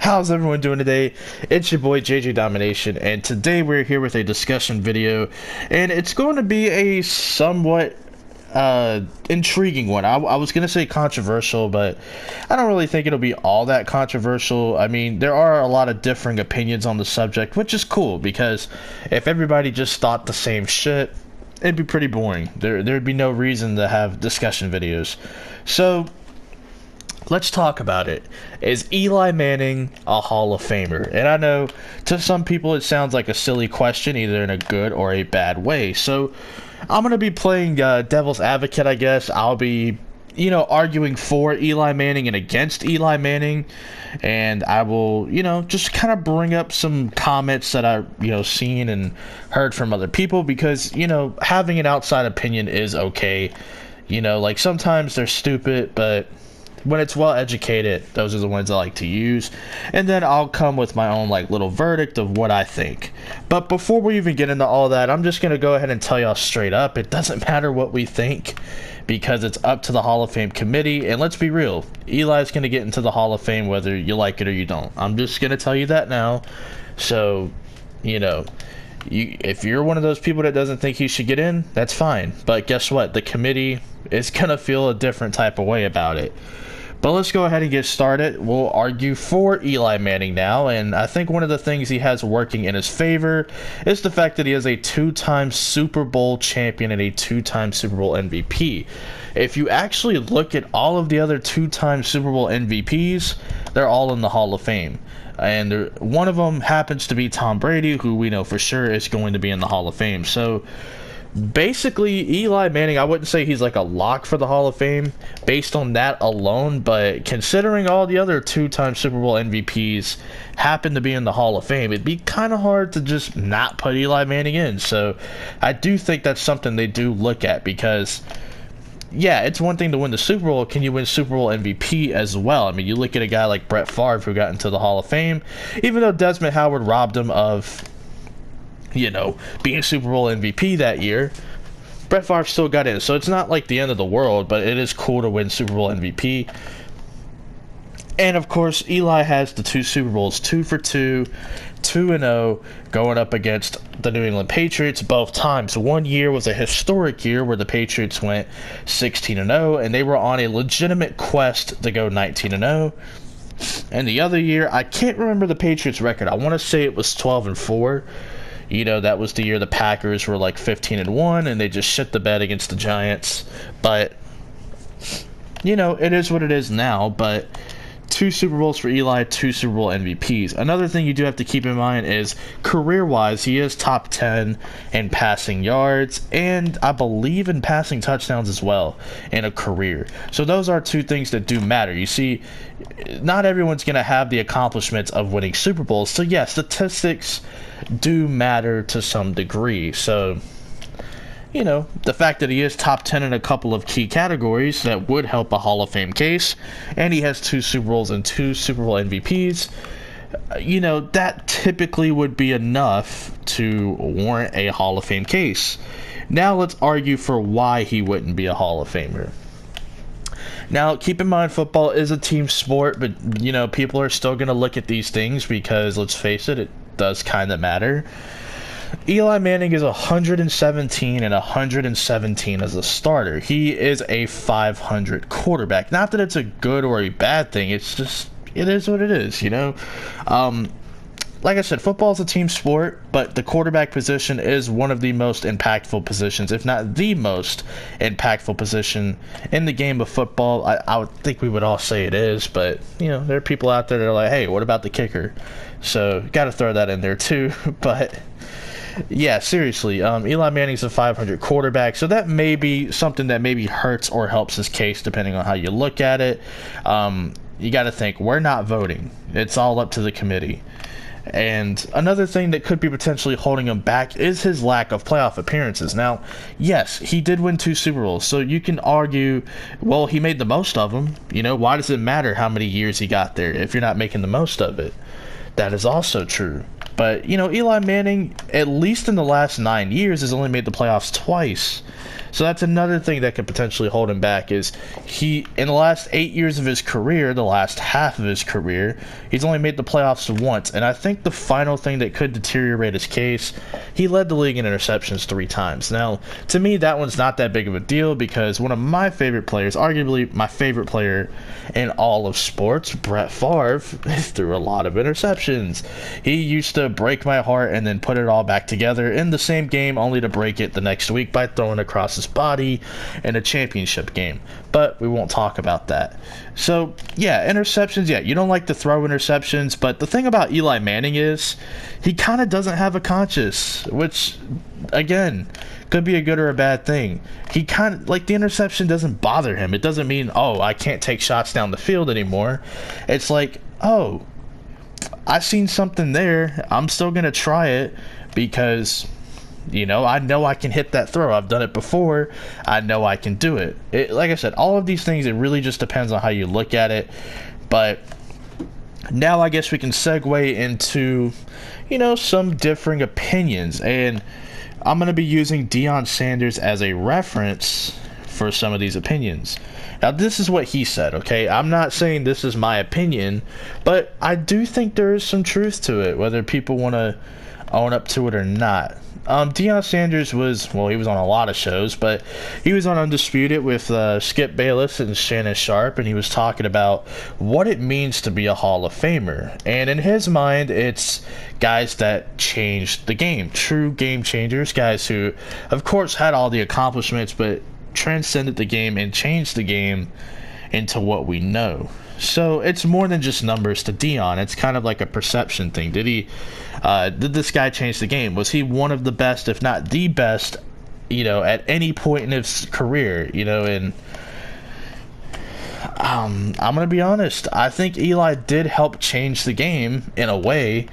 How's everyone doing today? It's your boy JJ Domination, and today we're here with a discussion video, and it's going to be a somewhat intriguing one. I was going to say controversial, but I don't really think it'll be all that controversial. I mean, there are a lot of differing opinions on the subject, which is cool, because if everybody just thought the same shit, it'd be pretty boring. There'd be no reason to have discussion videos. So let's talk about it. Is Eli Manning a Hall of Famer? And I know to some people it sounds like a silly question, either in a good or a bad way. So I'm going to be playing devil's advocate, I guess. I'll be, arguing for Eli Manning and against Eli Manning. And I will, just kind of bring up some comments that I've, seen and heard from other people. Because, having an outside opinion is okay. Like sometimes they're stupid, but when it's well educated, those are the ones I like to use. And then I'll come with my own little verdict of what I think. But before we even get into all that, I'm just going to go ahead and tell y'all straight up, it doesn't matter what we think, because it's up to the Hall of Fame committee. And let's be real, Eli's going to get into the Hall of Fame whether you like it or you don't. I'm just going to tell you that now. So, if you're one of those people that doesn't think he should get in, that's fine. But guess what? The committee is going to feel a different type of way about it. But let's go ahead and get started. We'll argue for Eli Manning now, and I think one of the things he has working in his favor is the fact that he is a two-time Super Bowl champion and a two-time Super Bowl MVP. If you actually look at all of the other two-time Super Bowl MVPs, they're all in the Hall of Fame. And one of them happens to be Tom Brady, who we know for sure is going to be in the Hall of Fame. So basically, Eli Manning, I wouldn't say he's like a lock for the Hall of Fame based on that alone, but considering all the other two-time Super Bowl MVPs happen to be in the Hall of Fame, it'd be kind of hard to just not put Eli Manning in. So I do think that's something they do look at, because yeah, it's one thing to win the Super Bowl. Can you win Super Bowl MVP as well? I mean, you look at a guy like Brett Favre, who got into the Hall of Fame, even though Desmond Howard robbed him of being Super Bowl MVP that year, Brett Favre still got in. So it's not like the end of the world, but it is cool to win Super Bowl MVP. And of course, Eli has the two Super Bowls, 2 for 2, 2-0, going up against the New England Patriots both times. One year was a historic year where the Patriots went 16-0, and they were on a legitimate quest to go 19-0. And the other year, I can't remember the Patriots' record. I want to say it was 12-4. That was the year the Packers were 15-1, and they just shit the bed against the Giants. But, it is what it is now. But 2 Super Bowls for Eli, 2 Super Bowl MVPs. Another thing you do have to keep in mind is, career-wise, he is top 10 in passing yards, and I believe in passing touchdowns as well in a career. So those are 2 things that do matter. You see, not everyone's going to have the accomplishments of winning Super Bowls. So yeah, statistics do matter to some degree. So, the fact that he is top 10 in a couple of key categories, that would help a Hall of Fame case. And he has 2 Super Bowls and 2 Super Bowl MVPs. That typically would be enough to warrant a Hall of Fame case. Now let's argue for why he wouldn't be a Hall of Famer. Now, keep in mind, football is a team sport, but, people are still going to look at these things because, let's face it, it does kind of matter. Eli Manning is 117 and 117 as a starter. He is a 500 quarterback. Not that it's a good or a bad thing. It's just, it is what it is, Like I said, football is a team sport, but the quarterback position is one of the most impactful positions, if not the most impactful position in the game of football. I would think we would all say it is, but, there are people out there that are like, hey, what about the kicker? So, got to throw that in there too. But yeah, seriously, Eli Manning's a 500 quarterback, so that may be something that maybe hurts or helps his case, depending on how you look at it. You got to think, we're not voting. It's all up to the committee. And another thing that could be potentially holding him back is his lack of playoff appearances. Now, yes, he did win 2 Super Bowls, so you can argue, well, he made the most of them. Why does it matter how many years he got there if you're not making the most of it? That is also true. But, Eli Manning, at least in the last 9 years, has only made the playoffs twice. So that's another thing that could potentially hold him back is in the last 8 years of his career, the last half of his career, he's only made the playoffs once. And I think the final thing that could deteriorate his case, he led the league in interceptions 3 times. Now, to me, that one's not that big of a deal because one of my favorite players, arguably my favorite player in all of sports, Brett Favre, threw a lot of interceptions. He used to break my heart and then put it all back together in the same game only to break it the next week by throwing across his body in a championship game. But we won't talk about that. So, yeah, interceptions, yeah, you don't like to throw interceptions, but the thing about Eli Manning is he kind of doesn't have a conscience, which, again, could be a good or a bad thing. He kind of, the interception doesn't bother him. It doesn't mean, oh, I can't take shots down the field anymore. It's like, oh, I seen something there. I'm still going to try it because, I know I can hit that throw. I've done it before. I know I can do it. Like I said, all of these things, it really just depends on how you look at it. But now I guess we can segue into, some differing opinions. And I'm going to be using Deion Sanders as a reference for some of these opinions. Now, this is what he said, okay? I'm not saying this is my opinion, but I do think there is some truth to it, whether people want to own up to it or not. Deion Sanders he was on a lot of shows, but he was on Undisputed with Skip Bayless and Shannon Sharpe, and he was talking about what it means to be a Hall of Famer. And in his mind, it's guys that changed the game, true game changers, guys who, of course, had all the accomplishments, but transcended the game and changed the game into what we know. So it's more than just numbers to Deion. It's kind of like a perception thing. Did this guy change the game? Was he one of the best, if not the best, at any point in his career? And I'm gonna be honest. I think Eli did help change the game in a way,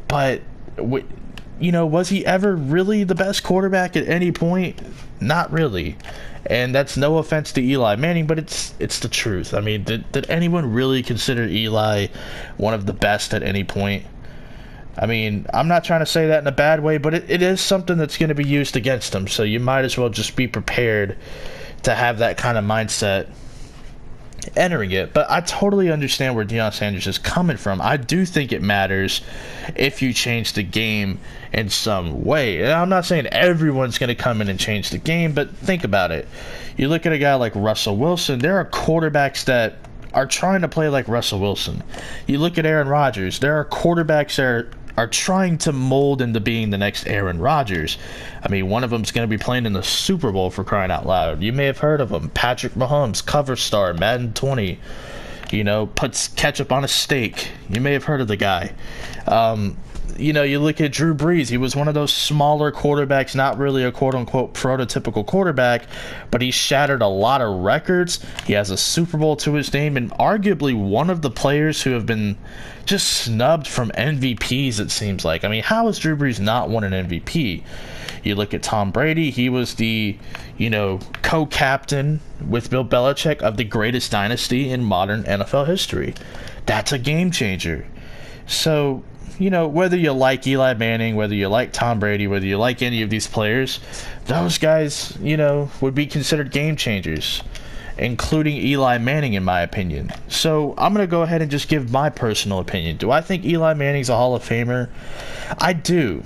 but was he ever really the best quarterback at any point? Not really. And that's no offense to Eli Manning, but it's the truth. I mean, did anyone really consider Eli one of the best at any point? I mean, I'm not trying to say that in a bad way, but it is something that's going to be used against him. So you might as well just be prepared to have that kind of mindset entering it. But I totally understand where Deion Sanders is coming from. I do think it matters if you change the game in some way. And I'm not saying everyone's going to come in and change the game, but think about it. You look at a guy like Russell Wilson, there are quarterbacks that are trying to play like Russell Wilson. You look at Aaron Rodgers, there are quarterbacks that are trying to mold into being the next Aaron Rodgers. I mean, one of them's going to be playing in the Super Bowl, for crying out loud. You may have heard of him. Patrick Mahomes, cover star, Madden 20. Puts ketchup on a steak. You may have heard of the guy. You look at Drew Brees. He was one of those smaller quarterbacks, not really a quote-unquote prototypical quarterback, but he shattered a lot of records. He has a Super Bowl to his name, and arguably one of the players who have been just snubbed from MVPs, it seems like. I mean, how has Drew Brees not won an MVP? You look at Tom Brady. He was the, co-captain with Bill Belichick of the greatest dynasty in modern NFL history. That's a game changer. So, whether you like Eli Manning, whether you like Tom Brady, whether you like any of these players, those guys, would be considered game changers, including Eli Manning, in my opinion. So I'm going to go ahead and just give my personal opinion. Do I think Eli Manning's a Hall of Famer? I do.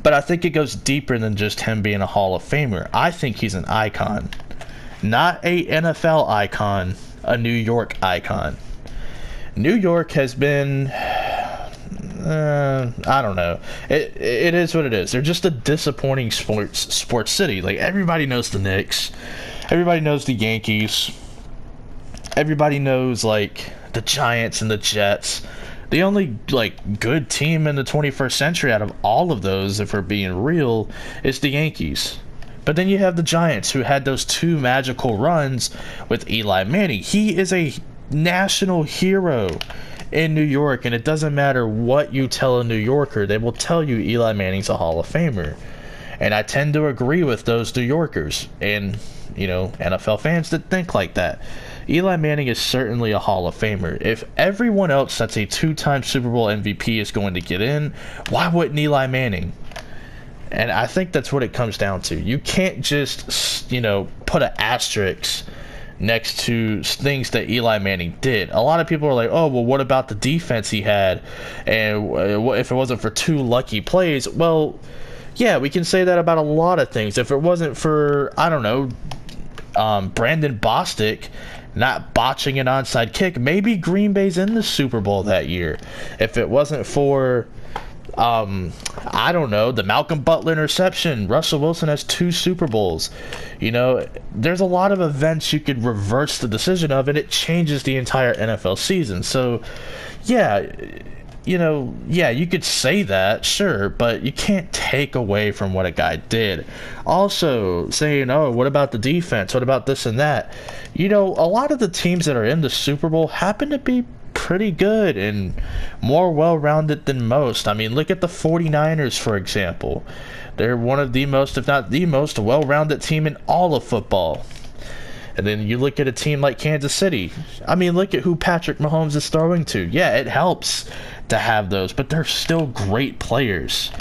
But I think it goes deeper than just him being a Hall of Famer. I think he's an icon. Not a NFL icon, a New York icon. New York has been... I don't know. It is what it is. They're just a disappointing sports city. Like, everybody knows the Knicks. Everybody knows the Yankees. Everybody knows, the Giants and the Jets. The only, good team in the 21st century out of all of those, if we're being real, is the Yankees. But then you have the Giants, who had those 2 magical runs with Eli Manning. He is a national hero in New York, and it doesn't matter what you tell a New Yorker, they will tell you Eli Manning's a Hall of Famer. And I tend to agree with those New Yorkers and, NFL fans that think like that. Eli Manning is certainly a Hall of Famer. If everyone else that's a 2-time Super Bowl MVP is going to get in, why wouldn't Eli Manning? And I think that's what it comes down to. You can't just, put an asterisk next to things that Eli Manning did. A lot of people are like, oh, well, what about the defense he had? And if it wasn't for 2 lucky plays? Well, yeah, we can say that about a lot of things. If it wasn't for, I don't know, Brandon Bostic not botching an onside kick, maybe Green Bay's in the Super Bowl that year. If it wasn't for I don't know, the Malcolm Butler interception, Russell Wilson has 2 Super Bowls. There's a lot of events you could reverse the decision of, and it changes the entire NFL season. So, yeah, you could say that, sure, but you can't take away from what a guy did. Also, saying, oh, what about the defense? What about this and that? A lot of the teams that are in the Super Bowl happen to be pretty good and more well-rounded than most. I mean, look at the 49ers, for example. They're one of the most, if not the most, well-rounded team in all of football. And then you look at a team like Kansas City. I mean, look at who Patrick Mahomes is throwing to. Yeah, it helps to have those, but they're still great players.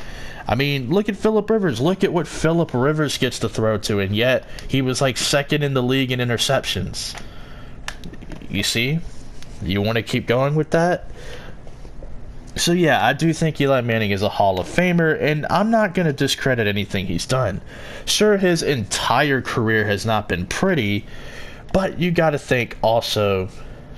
I mean, look at Phillip Rivers. Look at what Phillip Rivers gets to throw to, and yet he was like 2nd in the league in interceptions. You see? You want to keep going with that? So yeah, I do think Eli Manning is a Hall of Famer, and I'm not going to discredit anything he's done. Sure, his entire career has not been pretty, but you got to think also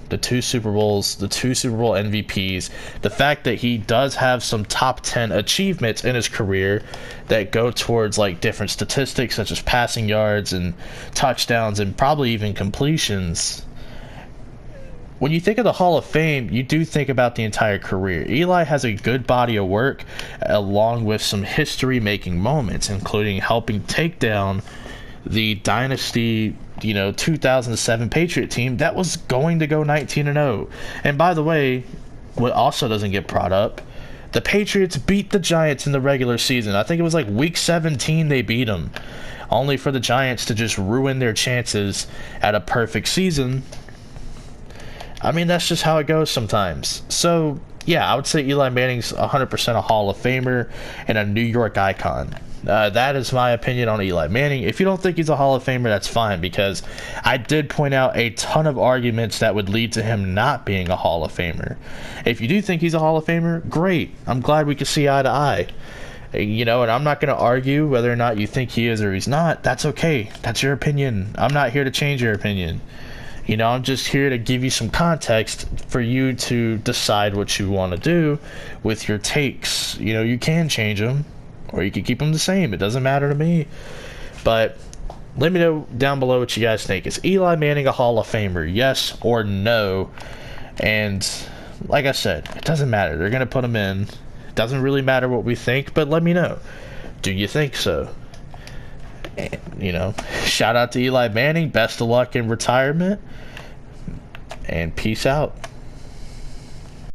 the 2 Super Bowls, the 2 Super Bowl MVPs, the fact that he does have some top 10 achievements in his career that go towards like different statistics such as passing yards and touchdowns and probably even completions. When you think of the Hall of Fame, you do think about the entire career. Eli has a good body of work along with some history-making moments, including helping take down the dynasty, 2007 Patriot team that was going to go 19-0. And by the way, what also doesn't get brought up, the Patriots beat the Giants in the regular season. I think it was like week 17 they beat them, only for the Giants to just ruin their chances at a perfect season. I mean, that's just how it goes sometimes. So, yeah, I would say Eli Manning's 100% a Hall of Famer and a New York icon. That is my opinion on Eli Manning. If you don't think he's a Hall of Famer, that's fine, because I did point out a ton of arguments that would lead to him not being a Hall of Famer. If you do think he's a Hall of Famer, great. I'm glad we can see eye to eye. And I'm not going to argue whether or not you think he is or he's not. That's okay. That's your opinion. I'm not here to change your opinion. I'm just here to give you some context for you to decide what you want to do with your takes. You can change them, or you can keep them the same. It doesn't matter to me. But let me know down below what you guys think. Is Eli Manning a Hall of Famer? Yes or no? And like I said, it doesn't matter. They're going to put him in. It doesn't really matter what we think, but let me know. Do you think so? And, shout out to Eli Manning. Best of luck in retirement. And peace out.